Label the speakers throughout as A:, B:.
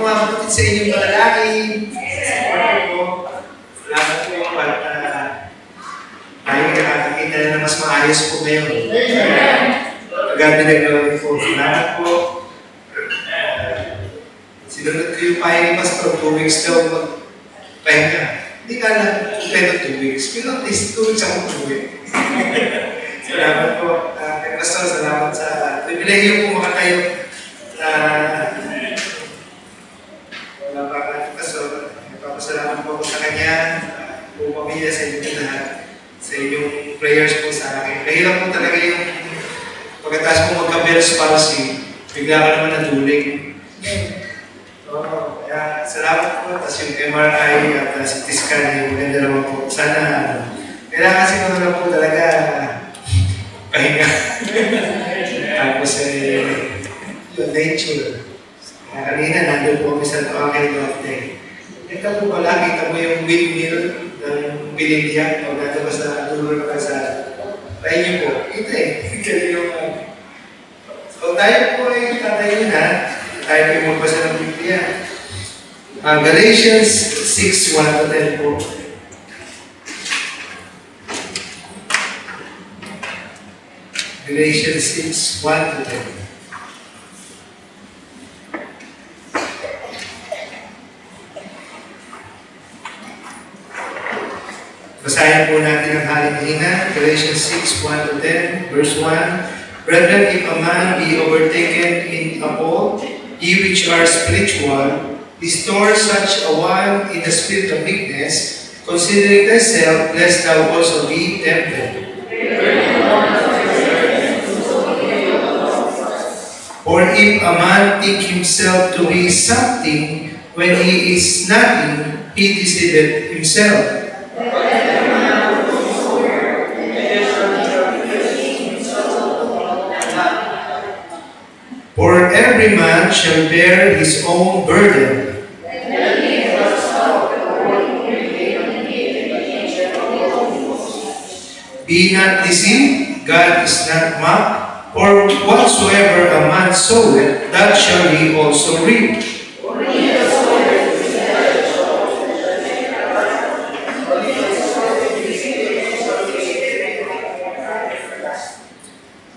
A: mga kapatid sa inyong malalaki. Support po. Salamat po at tayo nakakakita na mas maayos po ngayon. Paggabi na gawin po. Salamat po. Sinunod ko yung pahay ni Pastor, 2 weeks daw magpahinga. Hindi ka lang kompleto 2 weeks. Pero at least 2 weeks ako tuloy. Salamat po. Kay Pastor, salamat sa pribilegyo po makatayo. Wala pa ka, Pastor. Nagpapasalamat po ako sa kanya, buong pamilya sa inyong lahat, sa inyong prayers po sa akin. Nahirap po talaga yung pagkatapos po magka-Bell's palsy, bigla ka naman natuling. Kaya salamat po. Tapos yung MRI at CT scan, yung maganda naman po. Sana, kailangan kasi ko na po talaga pahinga. Tapos yung nature. Kanina, nandun po kami sa Tuangay Birthday. Ito po pala, kita mo yung windmill ng Bilindia. O nandun pa sa dulo ka sa tayo niyo po. Ito Kaya yung so tayo po ay tatayo na. Tayo po yung magbasa ng Biblia. Galatians 6:1-10 po. Galatians 6:1-10. Basahin po natin ang halihina. Galatians 6:1-10, verse 1. Brethren, if a man be overtaken in a fault, ye which are spiritual, restore such a one in the spirit of meekness, considering thyself, lest thou also be tempted. Or if a man think himself to be something when he is nothing, he deceiveth himself. For every man shall bear his own burden. Be not deceived, God is not mocked. For whatsoever a man soweth, that shall he also reap.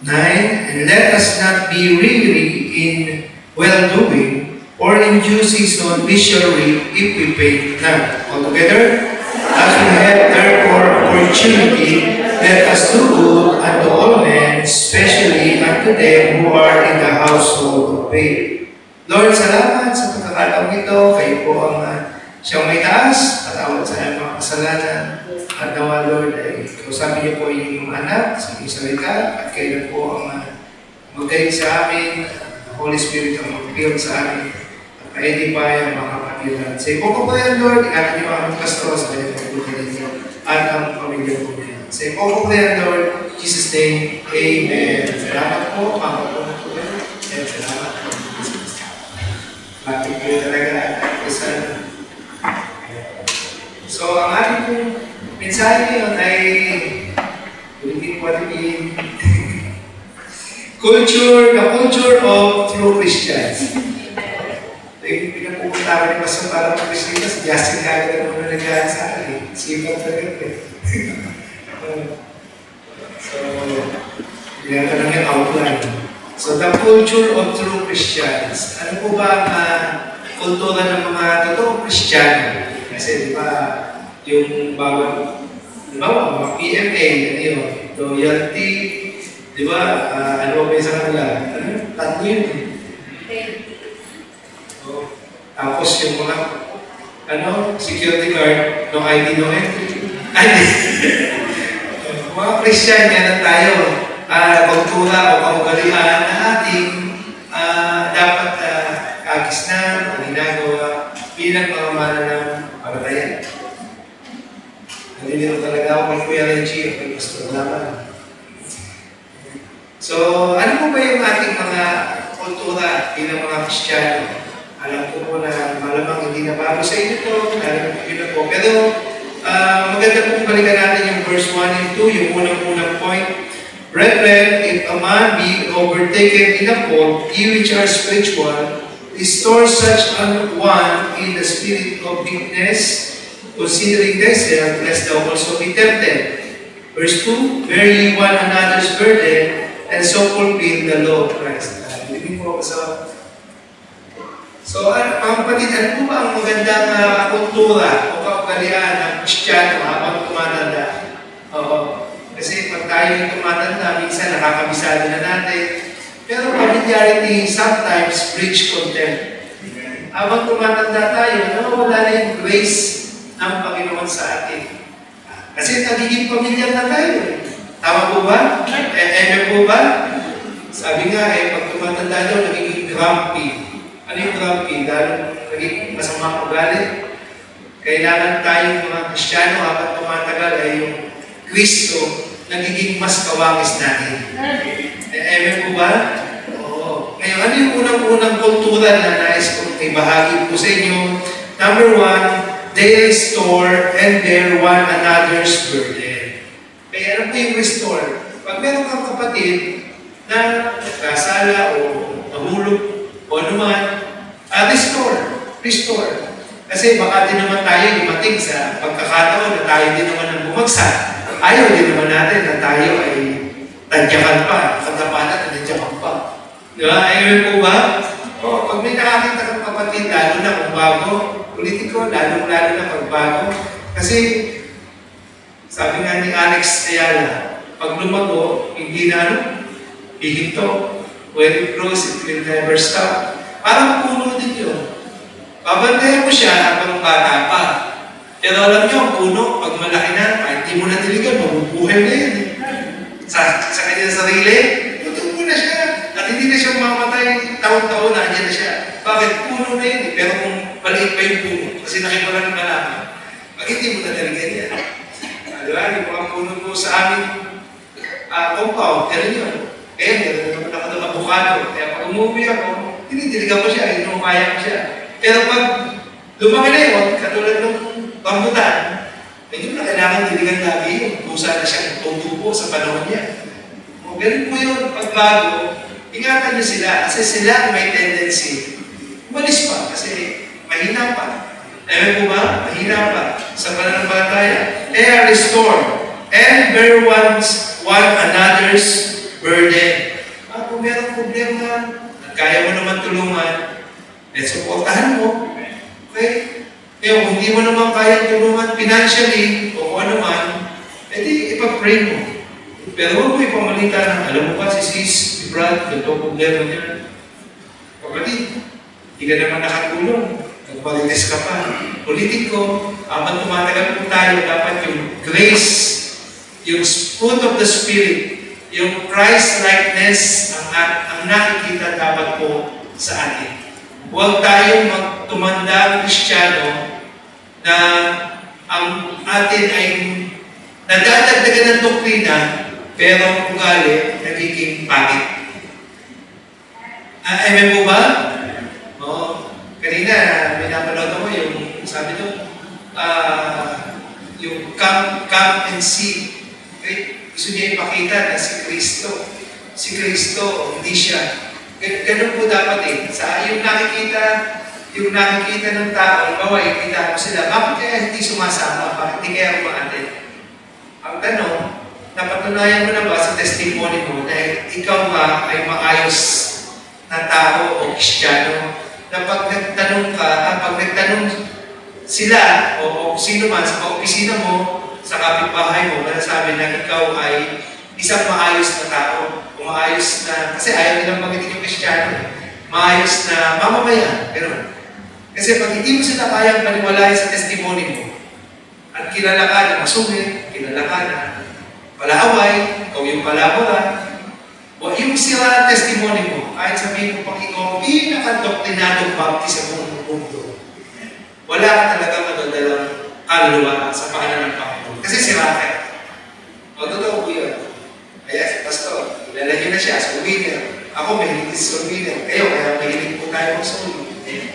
A: 9, and let us not be weary in well-doing, or in due season we shall reap if we faint not. Altogether, as we have therefore opportunity, let us do good unto all men, especially unto them who are in the household of faith. Lord, salamat sa pagkakataong ito. Kayo po ang siyang may taas, patawad sa aming mga kasalanan. At nawa, Lord, ay kausapin niyo po yung mga anak sa inyong salita at kayo na po ang mag-guide sa amin, Holy Spirit ang mag-build sa amin at ma-edify ang mga kapatiran. Sa ipo ko po yan, Lord, ingatan niyo ang pastor sa kanyang pagbutin niyo at ang pamilya po niya. Sa ipo ko po yan, Lord, in Jesus' name, Amen. Salamat po, mga kapatid po yan. And salamat po. Bakit po talaga isa. So, ang ating po mensahe ngayon ay ulitin po natin the culture of true Christians. So, yung pinapupunta ni Pastor para mag-Christian, si Justin kagad na muna nagkaan sa akin. Sipag talaga So, yan ka lang yung outline. So, the culture of true Christians. Ano po ba ang kultura ng mga totoong Kristiyano? Kasi di ba, yung bawat, di ba, mga PMA, ano yun, loyalty, di ba, ano ba yung sa kanila? Tatlo yun. Tapos yung mga, security guard, no ID, no entry. Mga Christian, yan tayo. Kultura o kamugalian na ating dapat kagisnan o ginagawa bilang mga mana ng pagkatayan. Nalilito talaga ako kay Kuya Reggie o kay Pastor Laman. So, ano po ba yung ating mga kultura bilang mga Kristiyano? Alam ko po na malamang hindi na bago sa inyo ito, alam ko yun po. Pero maganda pong balikan natin yung verse 1 and 2, yung unang-unang point. Brethren, if a man be overtaken in a fault, ye which are spiritual, restore such an one in the spirit of meekness, considering thyself, lest thou also be tempted. Verse 2, bear ye one another's burden, and so fulfill the law of Christ. Hindi po ako sa... So, mga kapatid, ano po ba ang magandang kultura o kaugalian ng Kristiyano habang tumatanda? Oo. Kasi pag tayo yung tumatanda, minsan nakakabisado na natin. Pero familiarity sometimes breeds contempt. Habang tumatanda tayo, nawawala na yung grace ng Panginoon sa atin. Kasi nagiging pamilyar na tayo. Tama po ba? Po ba? Sabi nga pag tumatanda daw, nagiging grumpy. Ano yung grumpy? Lalo nagiging masama ugali. Kailangan tayong mga Kristiyano habang tumatagal ay yung Kristo nagiging mas kawangis natin. Po ba? Oo. Ngayon, ano yung unang-unang kultura na nais kong ibahagi po sa inyo? Number 1, they restore and bear one another's burden. Kaya ano po yung restore? Pag meron kang kapatid na nagkasala o nahulog o anuman, restore. Kasi baka din naman tayo dumating sa pagkakataon na tayo din naman ang bumagsak. Ayaw din naman natin na tayo ay tadyakan pa, katapanan na tadyakan pa. Di ba? Ayaw po ba? O, pag may nakakita kang kapatid, lalo na kung bago, politiko, lalo-lalo na pag bago. Kasi, sabi nga ni Alex Ayala, pag lumago, hindi na hihinto. When it grows, it will never stop. Parang puno din yun. Babantayan mo siya habang bata pa. Pero alam niyo, ang puno, pag malaki na, kahit di mo na diligan, mabubuhay na yan. Sa kanya sarili, tutubo na siya. At hindi na siya mamatay taon-taon na, andyan na siya. Bakit? Puno na yun. Pero kung maliit pa yung puno, kasi nakipala ng malaki, bakit di mo na diligan yan? Diba? Yung mga puno mo sa aming compound, ganun yun. Kaya meron naman ako ng avocado. Kaya pag umuwi ako, tinitiligan ko siya, inumaya ko siya. Pero pag lumaki na yun, katulad ng rambutan, medyo na kailangan diligan lagi yun. Kusa na siyang tutubo sa panahon niya. O ganun po yun, pagbago, ingatan niyo sila. Kasi sila may tendency, umalis pa kasi mahina pa. Alam po ba? Mahina pa sa pananampalataya. Kaya restore and bear one another's burden. Kung meron problema, at kaya mo naman tulungan, supportahan mo. Okay? Kaya kung hindi mo naman kaya tulungan financially o kung ano man, edi ipag-pray mo. Pero huwag mo ipamalita na, alam mo ba si sis, si Brad, ganito problema niya. Kapatid, hindi ka naman nakatulong. Nagpalites ka pa. Politiko, habang tumatagal po tayo, dapat yung grace, yung fruit of the Spirit, yung Christ-likeness ang nakikita dapat po sa atin. Huwag tayong magtumandang Kristiyano na ang atin ay nadadagdagan ng doktrina pero ang ugali nagiging pangit. Amen po ba? Oo. Kanina, may napanood ako yung sabi doon, yung come and see. Okay? Gusto niya ipakita na si Kristo, hindi siya. Ganun po dapat Sa yung nakikita ng tao, halimbawa, ikita mo sila, bakit kaya hindi sumasama? Bakit hindi kaya umaatid? Ang tanong, napatunayan mo na ba sa testimony mo na ikaw ba ay maayos na tao o Kristiyano? Na pag nagtanong sila o sino man sa opisina mo, sa kapitbahay mo, sabi na ikaw ay isang maayos na tao, o maayos na, kasi ayaw nilang magitin yung Kristiyano, maayos na mamamayan, gano'n. Kasi pag hindi mo sila kayang paniwalain sa testimony mo, at kilala ka na masungit, kilala ka na palaaway, ikaw yung palabora, o yung sira testimony mo, kahit sabihin mo pag ikaw pinaka-doktrinadong baptist sa buong mundo, wala ka talagang madadalang kaluluwa sa paanan ng Panginoon. Kasi sira ka. O, totoo po yun. Kaya si Pastor, kilala niyo na siya, soul winner. Ako, mahilig sa soul winner. Kaya mahilig po tayo ng soul.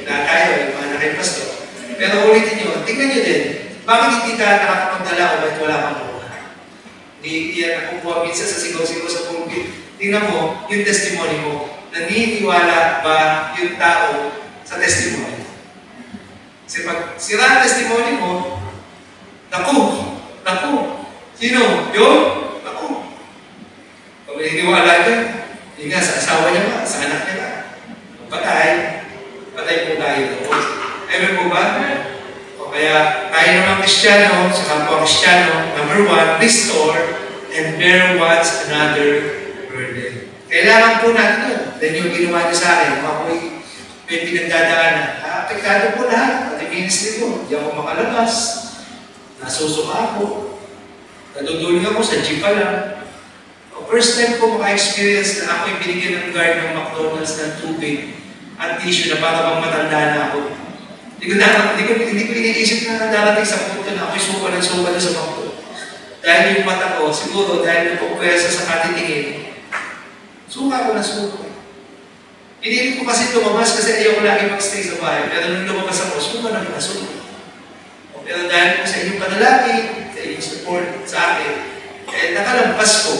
A: Na tayo, yung mga na kay Pastor. Pero ulitin niyo, tingnan niyo din, bakit hindi ka nakakapagdala o ba't wala kang buha? Hindi yan nakukuha minsan sa sigaw-sigaw sa pulpit. Tingnan mo, yung testimony mo, naniniwala ba yung tao sa testimony. Kasi pag sira ang testimony mo, naku, sino? Yun? Naku. Pag may iniwala dyan, hindi nga sa asawa niya ba, sa anak niya ba? Patay po tayo doon. Amen po ba? O kaya, tayo naman Kristiyano, sa kapwa Kristiyano, number 1, restore and bear once another burden. Kailangan po natin yun. Then yung ginawa niyo sa akin, kung ako'y may pinagdadaanan, apektado po lahat, pati ministry ko, hindi ako makalabas, nasusuka ako, naduduling ako sa jeep pa lang. First time ko maka-experience na ako'y binigyan ng guard ng McDonald's ng tubig at tissue na para bang matanda na ako. Hindi ko iniisip na darating sa punto na ako'y suka ng sa McDo. Dahil yung mata ko, siguro dahil napupwesa sa katitingin, suka ko na suka. Pinilit ko kasi lumabas kasi ayaw ko lagi mag-stay sa bahay. Pero nung lumabas ako, suka na suka. Pero dahil po sa inyong panalangin, sa inyong support sa akin, nakalampas ko.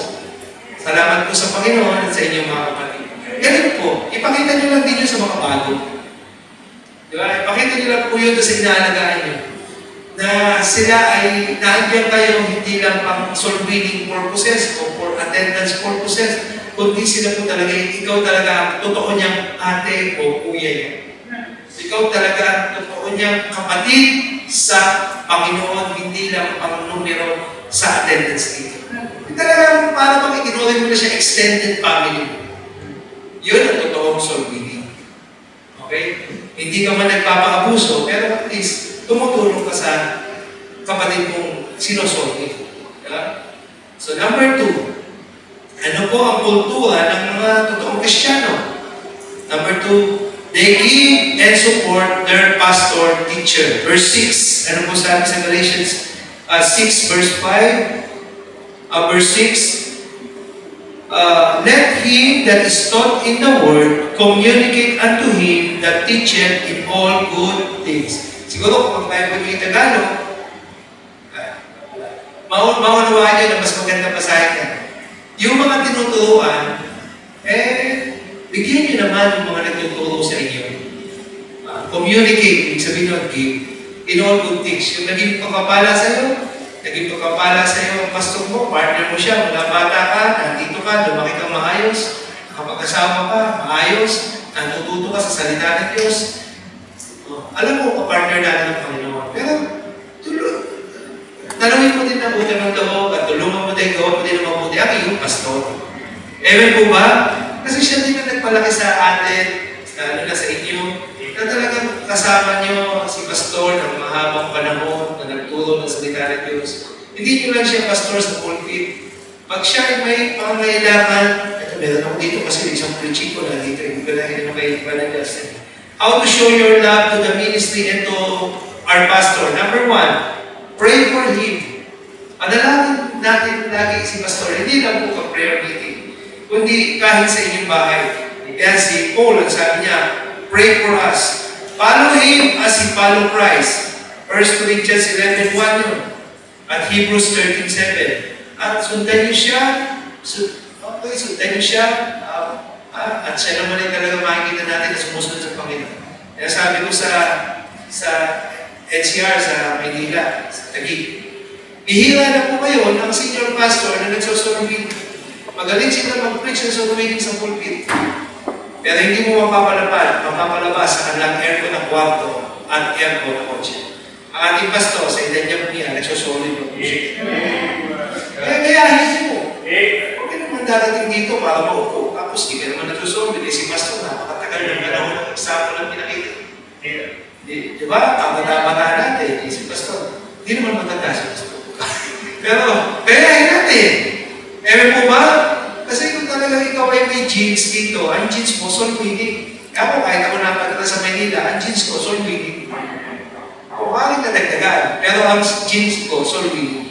A: Salamat po sa Panginoon at sa inyong mga kapatid. Ganun po, ipakita nyo lang din yun sa mga bago. Diba? Ipakita nyo lang po yun sa inaalagaan nyo. Na sila ay naandyan kayo hindi lang pang soul winning purposes o for attendance purposes, kundi sila po talaga, ikaw talaga ang totoo niyang ate o kuya niya. Ikaw talaga ang totoo niyang kapatid sa Panginoon, hindi lang pang numero sa attendance dito. Talagang para bang itinuloy mo na siya extended family. Yun ang totoong soul winning. Okay? Hindi ka man nagpapaabuso, pero at least tumutulong ka sa kapatid mong sinusolve. Yeah? So number 2, ano po ang kultura ng mga totoong Kristiyano? Number 2, they give and support their pastor, teacher. Verse 6, ano po sabi sa Galatians 6 verse 5? Verse 6, let him that is taught in the word communicate unto him that teacheth in all good things. Siguro kung tayo yung Tagalog, maunawaan nyo na mas maganda pa sa akin. Yung mga tinuturuan, bigyan nyo naman yung mga nagtuturo sa inyo. Communicate, ibig sabihin ng give, in all good things. Yung naging pagpapala sa iyo, ang pastor mo, partner mo siya, mula bata ka, nandito ka, lumaki kang maayos, nakapag-asawa ka, maayos, natututo ka sa salita ng Diyos. Alam mo, kapartner natin ng Panginoon. Pero, tanungin mo din ang utang ng loob at tulungan mo din, gawa mo din ang mabuti ang iyong pastor. Amen po ba? Kasi siya din ang nagpalaki sa atin, lalo na sa inyo, na talagang kasama nyo si pastor ng mahabang panahon na nagturo ng salita ng Diyos. Hindi nyo lang siya pastor sa pulpit. Pag siya ay may pangangailangan, ito meron ako dito kasi isang preaching ko na dito, hindi ko lang yun kay Brother Justin. How to show your love to the ministry and to our pastor. Number 1, pray for him. Panalangin natin lagi si pastor, hindi lang po ka-prayer meeting, kundi kahit sa inyong bahay. Kaya si Paul, ang sabi niya, pray for us. Follow him as he follow Christ. 1 Corinthians 11:1 yun. At Hebrews 13:7. At sundan niyo siya. Sundan niyo siya. At siya naman ay talaga makikita natin na sumusunod sa Panginoon. Kaya sabi ko sa NCR, sa Maynila, sa Taguig, bihira na po kayo ng senior pastor na nagsusurvey. Magaling sila mag-preach ng survey sa pulpit. Pero hindi mo mapapalabas sa kanilang aircon ng kwarto at aircon ng kotse. Ang ating pastor, sa edad niya po niya, nagsusolid ng music. Kaya hindi mo. Huwag ka naman darating dito para maupo. Tapos di ka naman nagsusolid. Si pastor, napakatagal ng panahon ng eksamo lang pinakita. Di ba? Ang bata-bata natin, si pastor, hindi naman matanda si pastor. Pero, kaya natin. Ewan po ba? Kasi kung talagang ikaw ay may jeans dito, ang jeans mo, soul winning. Ako, kahit ako napagkita sa Manila, ang jeans ko, soul winning. O, maaaring nadagdagan. Pero ang jeans ko, soul winning.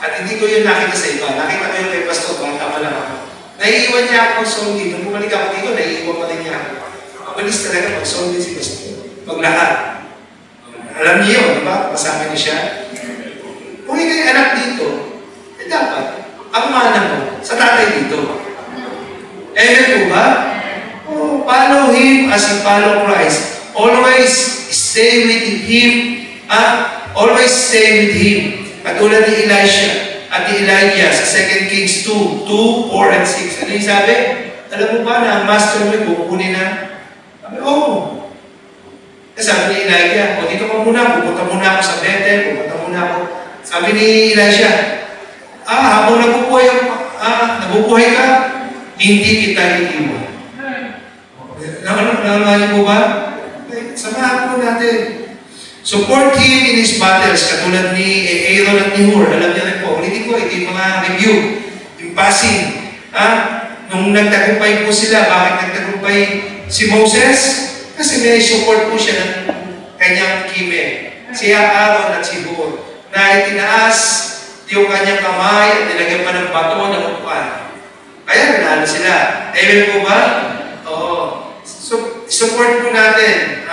A: At hindi ko yun nakita sa iba. Nakita ko yun kay Pastor, bata pa lang ako. Naiiwan niya ako ng soul winning. Nung bumalik ako dito, naiiwan pa rin niya ako. Mabilis talaga mag-soul winning si Pastor. Maglakad. Alam niyo yun, di ba? Masama niyo siya. Kung ikay anak dito, dapat, ang mana mo, sa tatay dito. Amen po ba? Oh, follow him as he follow Christ. All always stay with Him. Always stay with Him. Katulad ni Elisha at ni Elijah sa 2 Kings 2, 4 and 6. Ano yung sabi? Alam mo ba na ang master mo kukunin na? Sabi, oo. Sabi ni Elijah, o dito ka muna, pupunta muna ako sa Bethel, pupunta muna ako. Sabi ni Elisha, habang nabubuhay ka, hindi kita iiwan. Nakalaman mo ba? Samahan po natin. Support him in his battles, katulad ni Aaron at ni Hur. Alam niyo rin po, ulitin ko, ito yung mga review, yung passing. Nung nagtagumpay po sila, bakit nagtagumpay si Moses? Kasi may support po siya ng kanyang kime. Si Aaron at si Hur. Na itinaas yung kanyang kamay at nilagyan pa ng bato ng upuan. Kaya nanalo sila. Amen po ba? Oo. So, support po natin.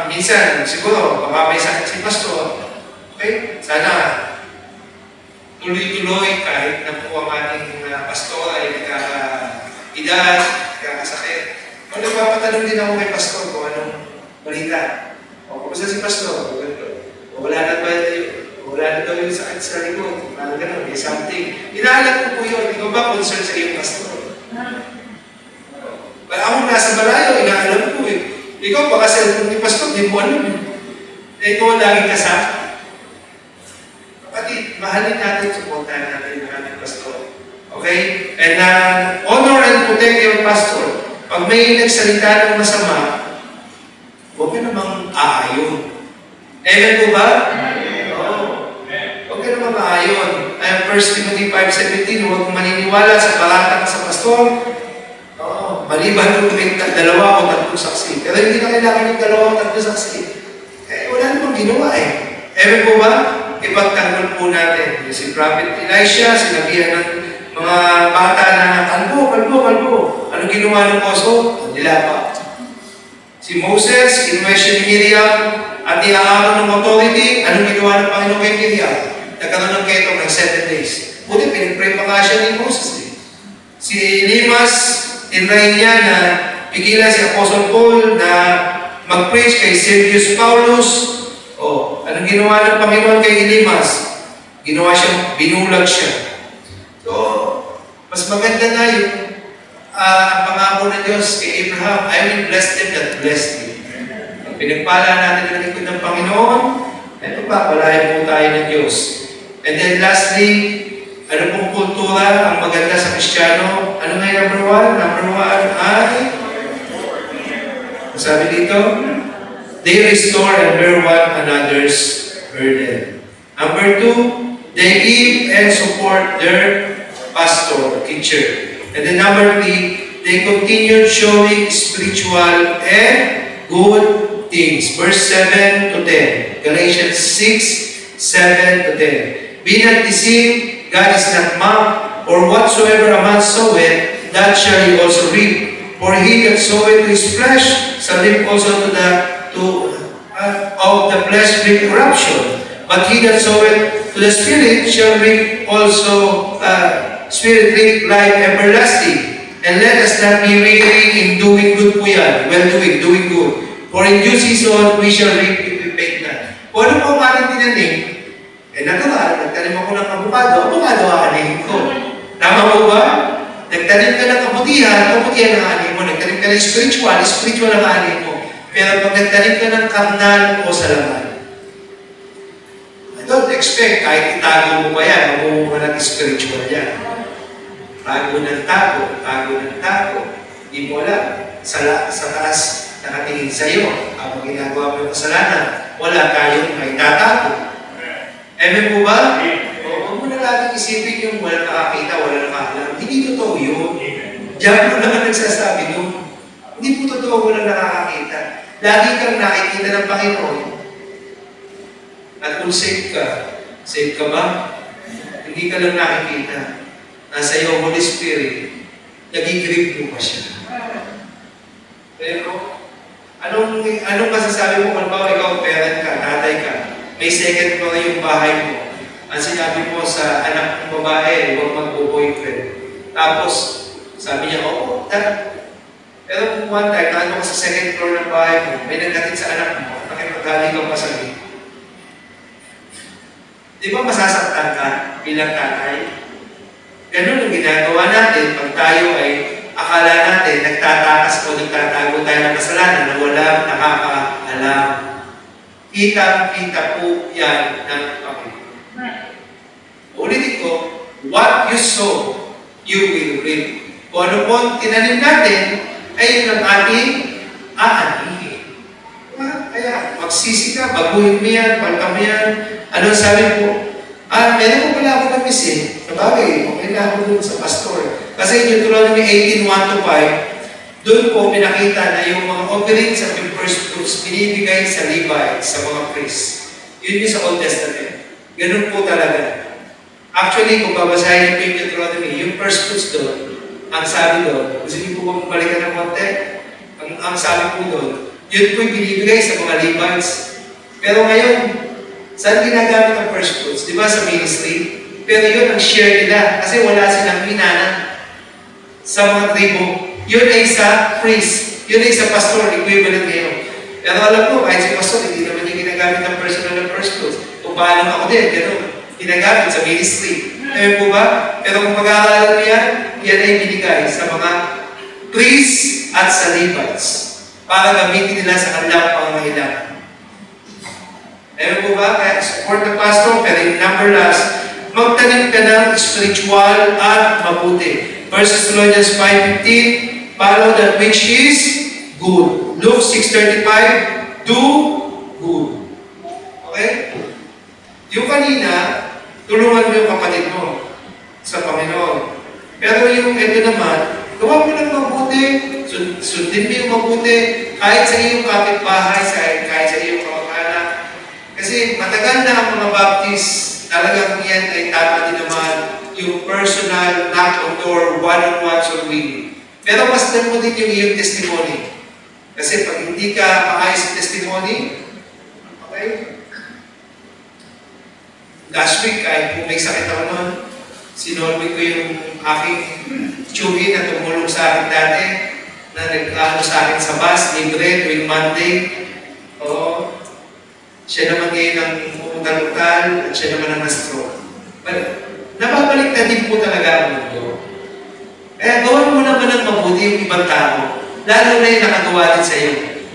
A: Minsan, siguro, baka may sakit si pastor. Okay? Sana, tuloy-tuloy kahit na po ang ating pastor ay nagkaka-edad, nagkakasakit. Kung nagpapatanong din ako kay pastor kung anong balita. O, kumusta si pastor? Wala na daw yung sakit sa likod. Parang gano'n, may something. Inaalam ko po yun. Ikaw ba concern sa iyong pastor? Ako nasa malayo, inaalam ko eh. Ikaw baka cellphone ni pastor, di mo alam eh. Ikaw ang laging kasama. Kapatid, mahalin natin, supportahan natin yung ating pastor. Okay? And honor and protect your pastor. Pag may nagsalita ng masama, huwag ka namang aayon. Amen po ba? Oo. Huwag ka namang aayon. 1 Timothy 5:17, huwag maniniwala sa palatang sa pastor. Maliban kung may dalawa o tatlong saksi. Pero hindi na kailangan yung dalawa o tatlong saksi. Wala namang ginawa eh. Ewan po ba? Ipagtanggol po natin. Si Prophet Elisha, sinabihan ng mga bata na, kalbo. Anong ginawa ng oso? Nilapa. Si Moses, kinuha siya ni Miriam, at iaaraw ng authority, anong ginawa ng Panginoon kay Miriam? Nagkaroon ng ketong ng 7 days. Buti, pinag-pray pa nga siya ni Moses eh. Si Elimas, tinry niya na pigilan si Apostle Paul na mag-preach kay Sergius Paulus. Anong ginawa ng Panginoon kay Elimas? Ginawa siyang, binulag siya. So, mas maganda na yung pangako ng Diyos kay Abraham, I will bless them that bless you. Pinagpala natin ang likod ng Panginoon, ito pa, palayan po tayo ng Diyos. And then lastly, ano pong kultura ang maganda sa Kristiyano? Ano nga yung number 1? Number 1 ay, sabi dito, they restore and bear one another's burden. Number 2, they give and support their pastor, teacher. And then number 3, they continue showing spiritual and good things. Verse 7 to 10. Galatians 6, 7 to 10. Be not deceived, God is not mocked, or whatsoever a man soweth, that shall he also reap. For he that soweth to his flesh shall reap also of the flesh reap corruption. But he that soweth to the Spirit shall reap also Spirit reap life everlasting. And let us not be weary in doing good po yan. Well-doing, doing good. For in due season we shall reap if we faint not. Kung ano po ang ating tinanim, natural, nagtanim ako ng abukado ang anin ko. Tama po ba? Nagtanim ka ng kabutihan ang anin mo. Nagtanim ka ng spiritual ang anin mo. Pero pag nagtanim ka ng karnal o sa laman, I don't expect, kahit itago mo pa yan, mabubuha ng spiritual yan. Tago ng tago. Hindi mo alam. Sa taas, nakatingin sa'yo. Habang ginagawa mo yung kasalanan, wala tayong may tatago. Amen po ba? Huwag mo na laging isipin yung walang nakakita, walang nakakalam. Hindi totoo yun. Diyan mo naman nagsasabi doon. Hindi po totoo walang nakakakita. Lagi kang nakikita ng Panginoon. At kung safe ka ba? Hindi ka lang nakikita. Nasa iyo, Holy Spirit, nag-grip mo pa siya. Pero, anong masasabi mo kung ikaw parent ka, tatay ka, may second floor yung bahay mo. Ang sinabi mo sa anak ng babae, huwag mag-boyfriend. Tapos, sabi niya, Pero kung one time, naano ka sa second floor ng bahay mo, may nagkatid sa anak mo, nakipaghaling kang pasali, di ba masasaktan ka bilang tatay? Ganun ang ginagawa natin pag tayo ay akala natin nagtatakas o nagtatago tayo ng kasalanan na walang nakakaalam. Kita-kita po yan ng Panginoon. Ulitin ko, what you sow, you will reap. Kung ano po tinanim natin, ay yun ang ating aanihin. Kaya magsisi ka, baguhin mo yan, palta mo yan. Anong sabi po? Meron ko pala ako na-miss eh. Sabagay, okay na ako dun sa pastor. Kasi yung Deuteronomy 18:1-5, doon po pinakita na yung mga offerings at yung first fruits binibigay sa Levites, sa mga priests. Yun yung sa Old Testament. Ganun po talaga. Actually, kung babasahin niyo po yung Deuteronomy, yung first fruits doon, ang sabi doon, gusto niyo po bang balikan ng konti? Ang sabi po doon, yun po yung binibigay sa mga Levites. Pero ngayon, saan ginagamit ang first fruits? Di ba sa ministry? Pero yun ang share nila kasi wala silang minana sa mga tribo. Yun ay sa priest. Yun ay sa pastor, equivalent ngayon. Pero alam ko, kahit si pastor, hindi naman yung ginagamit ng personal ng first fruits. Kung paano ako din, gano'n. Ginagamit sa ministry. Ewan po ba? Pero kung pag-aaralan mo yan, yan ay binigay sa mga priests at sa Levites para gamitin nila sa kanilang pangangailangan. Ewan po ba? Kaya support the pastor, pero in number last, magtanim ka ng spiritual at mabuti. 1 Thessalonians 5:15, follow that which is good. Luke 6:35, do good. Okay? Yung kanina, tulungan mo yung kapatid mo sa Panginoon. Pero yung ito naman, gawa mo ng mabuti, sundin mo yung mabuti, kahit sa iyong kapitbahay, kahit sa iyong kamag-anak. Kasi matagal na ang mga Baptist, talagang yan ay tama din naman yung personal knock on door, one-on-one survey. Pero mas mo din yung iyong testimony. Kasi pag hindi ka maayos sa testimony, okay? Last week, kahit kung may sakit ako nun, sinorby ko yung aking tsugi na tumulong sa akin dati, na nag-ano sa akin sa bus, libre, tuwing Monday. Oo. Siya naman ngayon ang umutal-utal at siya naman ang na-stroke. But, nababalik na din po talaga ang mundo. Kaya gawin mo naman ng mabuti yung ibang tao, lalo na yung nakagawa din sa iyo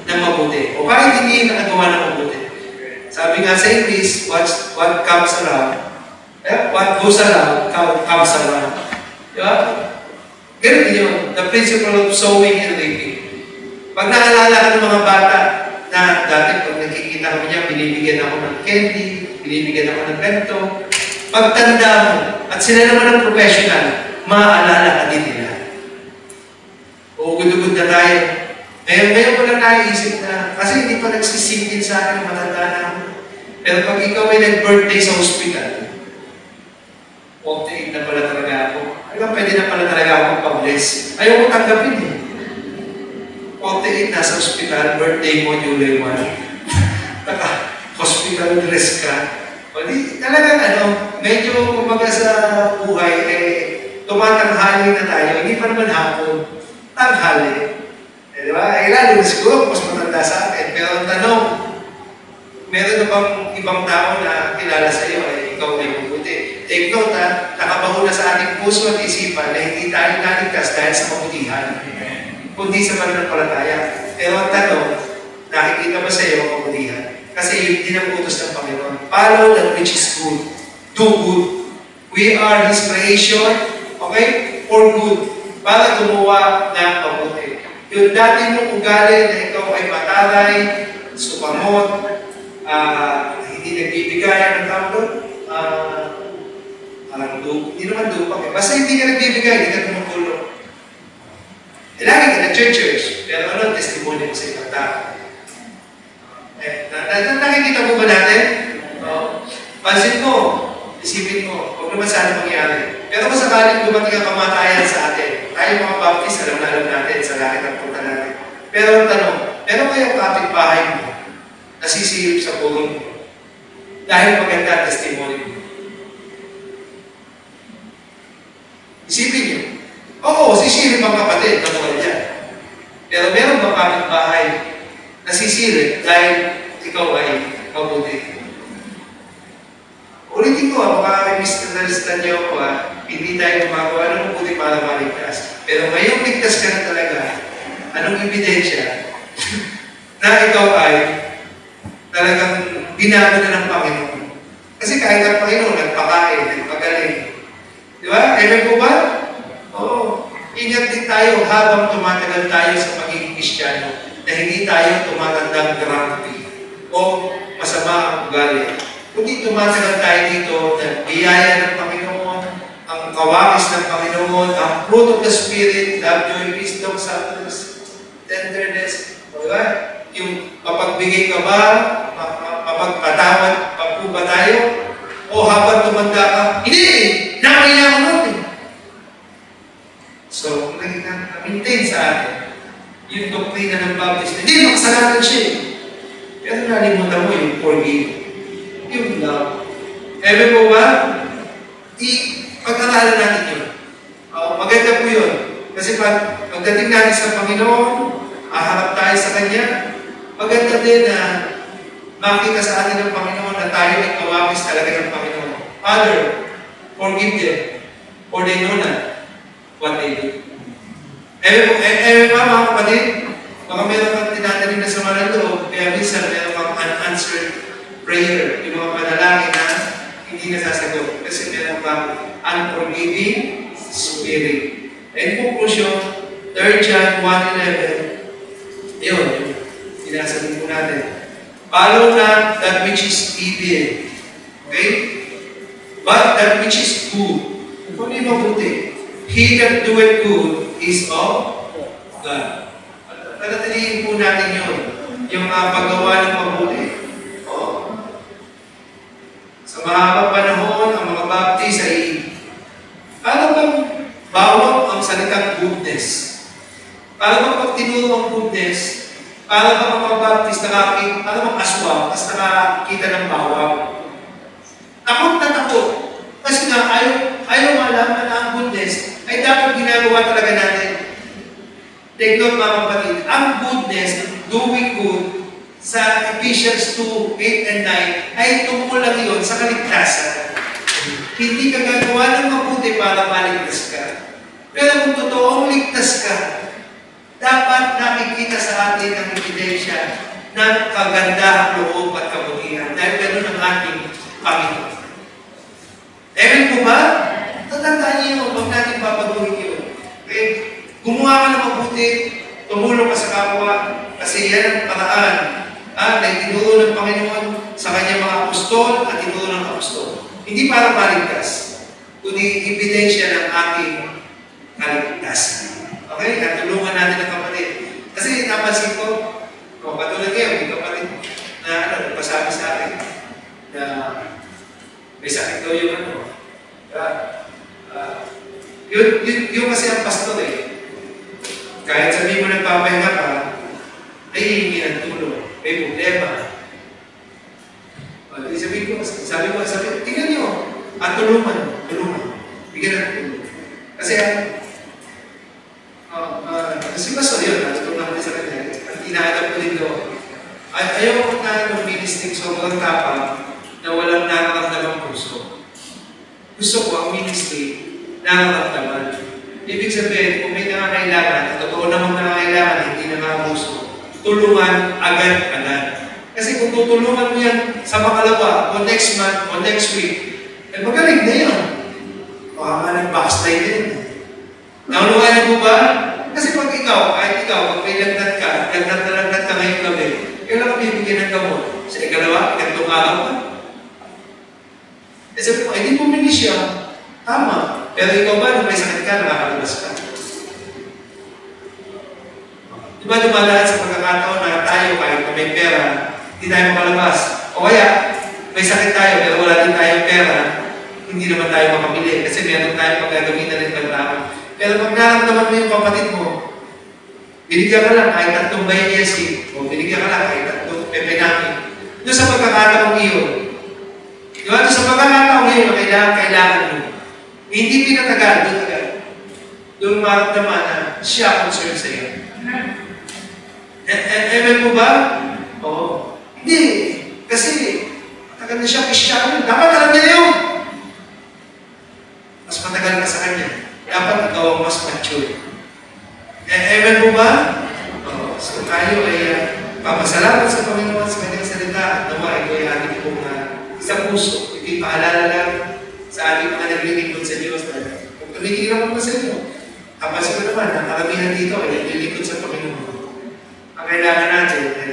A: ng mabuti. O kahit hindi yung nakagawa ng mabuti. Sabi nga sa English, what comes around, what goes around, comes around. Diba? Ganun din yun, the principle of sowing and reaping. Pag naalala ka ng mga bata, na dati pag nakikita ko niya, binibigyan ako ng candy, binibigyan ako ng bento. Pagtanda mo, at sila naman ang professional, maaalala ka din nila. Ugod-ugod na tayo. Ngayon ko lang naisip na, kasi hindi pa nagsisingin sa akin ang matanda na ako. Pero pag ikaw ay nag-birthday sa hospital, 48 na pala talaga ako. Pwede na pala talaga ako magpa-bless. Ayaw ko tanggapin eh. 48 nasa hospital, birthday mo, July 1. Hospital dress ka. O di, talagang medyo kumbaga sa buhay, tumatanghali na tayo, hindi pa naman hapon. Tanghali. Di ba? Lalo siguro, mas matanda sa atin. Pero ang tanong, meron na bang ibang tao na kilala sa iyo, ikaw ay mabuti? Take note nakabaho na sa ating puso at isipan na hindi tayo naligtas dahil sa kabutihan, kundi sa pananampalataya. Pero ang tanong, nakikita ba sa iyo ang kabutihan? Kasi yun din ang utos ng Panginoon. Follow that which is good. Do good. We are His creation, okay? For good. Para gumawa ng mabuti. Yung dati mong ugali na ikaw ay mataray, supamot, hindi nagbibigay ng tawag, hindi naman dupang eh. Basta hindi ka nagbibigay, hindi ka tumutulong. Lagi ka na-church, pero ano, testimony mo sa ibang tao. Nakikita mo ba natin? Pansin mo, isipin mo, huwag naman sana mangyari. Pero kung sakaling dumating ang kamatayan sa atin, tayo mga Baptist, alam na alam natin sa langit ang punta natin. Pero ang tanong, meron kayong kapitbahay mo, nasisilip sa pulong mo, dahil maganda testimony mo. Isipin niyo, oo, sisilip ang kapatid, namuha dyan. Pero meron ba kapitbahay nasisiri dahil ikaw ay mabuti? Ulitin ko, baka may misunderstand niyo ako, hindi tayo gumagawa ng mabuti para maligtas. Pero ngayong ligtas ka na talaga, anong ebidensya na ikaw ay talagang binago na ng Panginoon? Kasi kahit ang Panginoon, nagpakain, nagpagaling. Di ba? Amen po ba? Oo. Ingat din tayo habang tumatagal tayo sa pagiging Kristiyano na hindi tayo tumatandang grumpy o masama ang ugali. Kundi tumatagal tayo dito na biyaya ng Panginoon, ang kawakis ng Panginoon, ang fruit of the Spirit, love, joy, wisdom, softness, tenderness. Diba? Yung mapagbigay ka ba, mapagpatawad pa po ba tayo? O habang tumanda ka, hindi! Nakailangan natin. So, na-maintain sa atin yung doktrina ng baptism. Hindi, makasalanan siya. Pero nalimutan mo yung forgive. Yung love. Ewan po ba? Pag-aralan natin yun. Maganda po yun. Kasi pagdating natin sa Panginoon, haharap tayo sa Kanya, maganda din na makita sa atin ng Panginoon na tayo ay kawakis talaga ng Panginoon. Father, forgive them, for they know not what they do. Ewan ba mga kapatid? Baka meron kang tinatanim na sa malang loob, kaya minsan meron kang unanswered prayer, yung mga panalangin na hindi nasasagot. Kasi meron kang unforgiving spirit. And conclusion, 3 John 1:11, yun, sinasabi po natin. Follow not that which is evil. Okay? But that which is good. Kung hindi mabuti. He that doeth good is of God. Palatilihin po natin yun. Yung paggawa ng mabuti. Sa mahabang panahon, ang mga baptist ay paano bang bawang ang salitang goodness? Paano bang pag tinuro ang goodness, paano bang ang mga baptist paano bang aswang, tapos nakakita ng bawang? Takot na takot. Kasi nga, ayaw malaman na ang goodness ay dapat ginagawa talaga natin. Take note mga kapatid, ang goodness, doing good, sa Ephesians 2:8 and 9, ay tumulang yun sa kaligtasan. Hindi ka gagawa ng mabuti para maligtas ka. Pero kung totoong ligtas ka, dapat nakikita sa atin ang ebidensya ng kagandahang loob at kabutihan. Dahil ganun ang ating Panginoon. Ewan po ba? Tatandaan niyo, huwag natin papaguhin yun. Okay? Gumawa ka ng mabuti, tumulong ka sa kapwa, kasi yan ang paraan na itinuro ng Panginoon sa kanyang mga apostol at tinuro ng apostol. Hindi para maligtas, kundi ebidensya ng ating kaligtasan. Okay? At tulungan natin ang kapatid. Kasi napansin ko, katulad ngayon, yung kapatid na nagpasabi sa akin na may sakit daw yung yun kasi ang pastor eh. Kahit sabihin mo nagpapahinga ka, nahihingi ng tulong. May problema. Sabi ko, tingnan nyo, at tulungan. Bigyan ng tulong. Kasi, si pastor yun, natutulungan ko sa kanya, at inaadap ko din doon. At ayaw ko na ng ministry sobrang tapang na walang nararamdaman puso. Gusto ko ang ministry nararamdaman. Ibig sabihin, kung may nangangailangan, at totoo namang nangangailangan, hindi nanganguso, tulungan agad-agad. Kasi kung tutulungan mo yan sa makalawa, o next month, o next week, eh magaling na yun. Baka nga nag-backslide din. Naunuhan mo ba? Kasi pag pag may lagnat ka ngayong gabi, kailan ka bibigyan ng gamot? Sa ikalawa, ikatlong araw ka. Eh sabi ko, hindi mo minis siya. Tama. Pero ikaw ba, nung may sakit ka, nakakalabas ka? Di ba dumadaan sa pagkakataon na tayo, kahit na may pera, hindi tayo makalabas? O kaya, may sakit tayo, pero wala din tayong pera, hindi naman tayo makabili kasi meron tayong paggagamitan ng paglaman. Pero pag naramdaman mo yung kapatid mo, binigyan ka lang kahit 3 bayesi, o binigyan ka lang kahit 3 pepenami. Doon sa pagkakataong iyon. Di ba? Doon sa pagkakataong iyon na kailangan mo. Hindi pinatagal, doon agad. Doon maramdaman na siya concerned sa iyo. Amen po ba? Oo. Hindi. Kasi, matagal na siya Kristiyano. Dapat alam niya na yun. Mas matagal ka sa kanya. Dapat ikaw ang mas mature. Amen po ba? Oo. So tayo ay papasalamat sa Panginoon sa kanyang salita at nawa ito ay ating pong isang puso. Ito'y paalala lang sa ating mga naglilingkod sa Diyos. Kung tumigilan ko na sa inyo, kapasin ko naman, ang karamihan dito ay naglilingkod sa Panginoon. Ang kailangan natin ay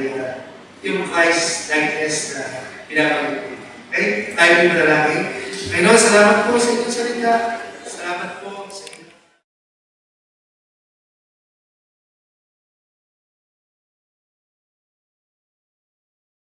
A: yung Christ likeness na pinapagod. Okay? Tayo yung manalangin. Panginoon, salamat po sa inyong salita.